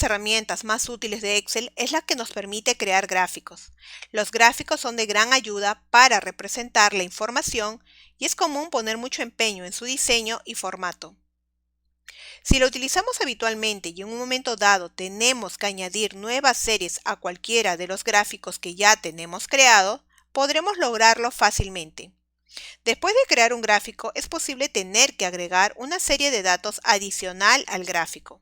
las herramientas más útiles de Excel es la que nos permite crear gráficos. Los gráficos son de gran ayuda para representar la información y es común poner mucho empeño en su diseño y formato. Si lo utilizamos habitualmente y en un momento dado tenemos que añadir nuevas series a cualquiera de los gráficos que ya tenemos creado, podremos lograrlo fácilmente. Después de crear un gráfico, es posible tener que agregar una serie de datos adicional al gráfico.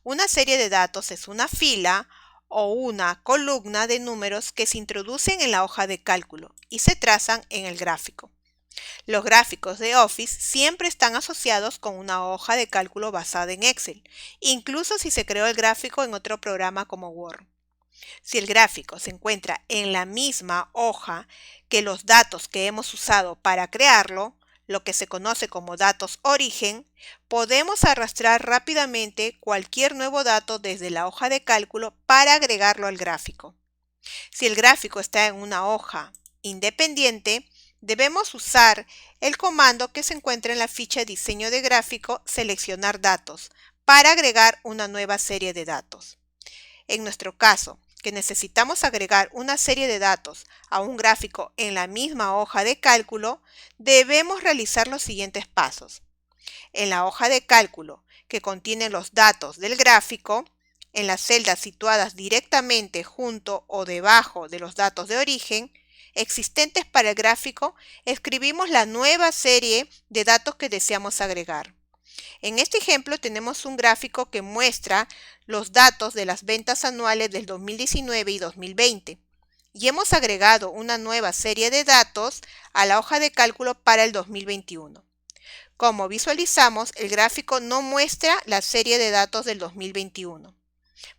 Una serie de datos es una fila o una columna de números que se introducen en la hoja de cálculo y se trazan en el gráfico. Los gráficos de Office siempre están asociados con una hoja de cálculo basada en Excel, incluso si se creó el gráfico en otro programa como Word. Si el gráfico se encuentra en la misma hoja que los datos que hemos usado para crearlo, lo que se conoce como datos origen, podemos arrastrar rápidamente cualquier nuevo dato desde la hoja de cálculo para agregarlo al gráfico. Si el gráfico está en una hoja independiente, debemos usar el comando que se encuentra en la ficha Diseño de gráfico, Seleccionar datos, para agregar una nueva serie de datos. En nuestro caso, que necesitamos agregar una serie de datos a un gráfico en la misma hoja de cálculo, debemos realizar los siguientes pasos. En la hoja de cálculo que contiene los datos del gráfico, en las celdas situadas directamente junto o debajo de los datos de origen existentes para el gráfico, escribimos la nueva serie de datos que deseamos agregar. En este ejemplo tenemos un gráfico que muestra los datos de las ventas anuales del 2019 y 2020 y hemos agregado una nueva serie de datos a la hoja de cálculo para el 2021. Como visualizamos, el gráfico no muestra la serie de datos del 2021.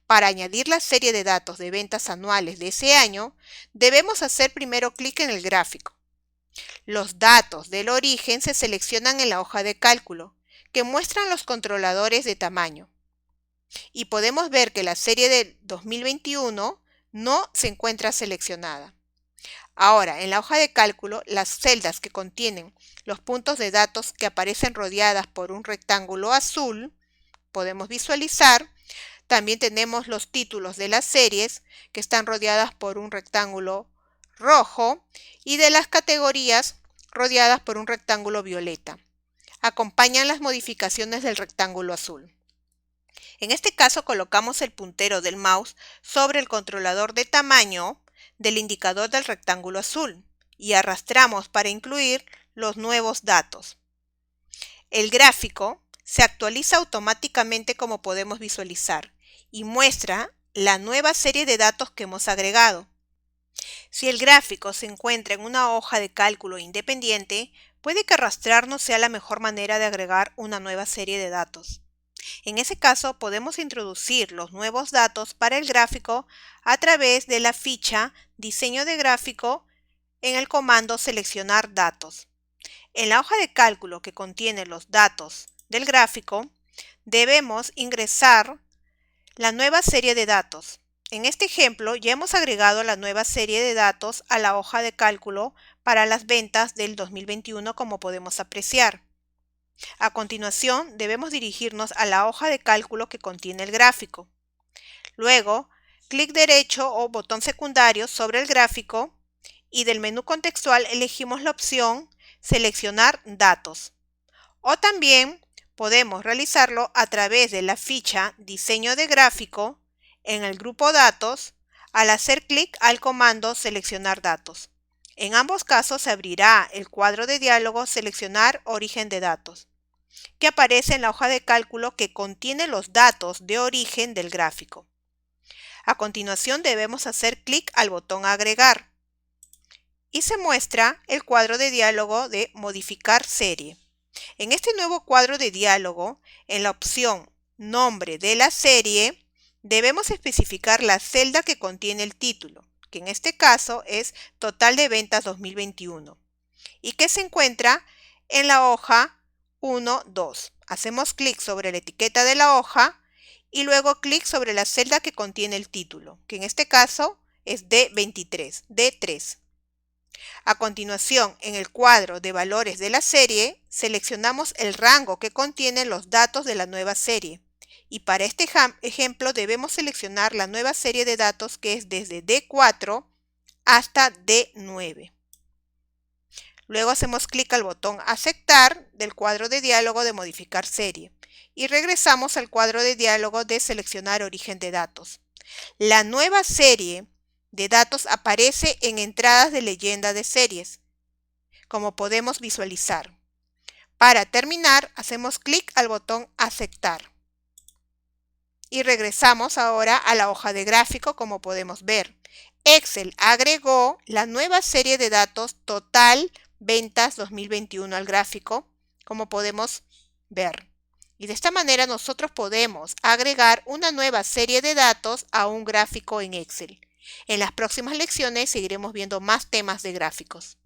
Para añadir la serie de datos de ventas anuales de ese año, debemos hacer primero clic en el gráfico. Los datos del origen se seleccionan en la hoja de cálculo, que muestran los controladores de tamaño. Y podemos ver que la serie del 2021 no se encuentra seleccionada. Ahora, en la hoja de cálculo, las celdas que contienen los puntos de datos que aparecen rodeadas por un rectángulo azul, podemos visualizar. También tenemos los títulos de las series que están rodeadas por un rectángulo rojo y de las categorías rodeadas por un rectángulo violeta. Acompañan las modificaciones del rectángulo azul. En este caso colocamos el puntero del mouse sobre el controlador de tamaño del indicador del rectángulo azul y arrastramos para incluir los nuevos datos. El gráfico se actualiza automáticamente como podemos visualizar y muestra la nueva serie de datos que hemos agregado. Si el gráfico se encuentra en una hoja de cálculo independiente, puede que arrastrar no sea la mejor manera de agregar una nueva serie de datos. En ese caso, podemos introducir los nuevos datos para el gráfico a través de la ficha Diseño de gráfico en el comando Seleccionar datos. En la hoja de cálculo que contiene los datos del gráfico, debemos ingresar la nueva serie de datos. En este ejemplo, ya hemos agregado la nueva serie de datos a la hoja de cálculo para las ventas del 2021, como podemos apreciar. A continuación, debemos dirigirnos a la hoja de cálculo que contiene el gráfico. Luego, clic derecho o botón secundario sobre el gráfico y del menú contextual elegimos la opción Seleccionar datos. O también podemos realizarlo a través de la ficha Diseño de gráfico en el grupo Datos al hacer clic al comando Seleccionar datos. En ambos casos se abrirá el cuadro de diálogo Seleccionar origen de datos, que aparece en la hoja de cálculo que contiene los datos de origen del gráfico. A continuación debemos hacer clic al botón Agregar y se muestra el cuadro de diálogo de Modificar serie. En este nuevo cuadro de diálogo, en la opción Nombre de la serie, debemos especificar la celda que contiene el título, que en este caso es Total de ventas 2021, y que se encuentra en la hoja 1-2. Hacemos clic sobre la etiqueta de la hoja y luego clic sobre la celda que contiene el título, que en este caso es D23, D3. A continuación, en el cuadro de valores de la serie, seleccionamos el rango que contiene los datos de la nueva serie Y para este ejemplo debemos seleccionar la nueva serie de datos que es desde D4 hasta D9. Luego hacemos clic al botón Aceptar del cuadro de diálogo de Modificar serie y regresamos al cuadro de diálogo de Seleccionar origen de datos. La nueva serie de datos aparece en entradas de leyenda de series, como podemos visualizar. Para terminar, hacemos clic al botón Aceptar. Y regresamos ahora a la hoja de gráfico, como podemos ver. Excel agregó la nueva serie de datos total ventas 2021 al gráfico, como podemos ver. Y de esta manera nosotros podemos agregar una nueva serie de datos a un gráfico en Excel. En las próximas lecciones seguiremos viendo más temas de gráficos.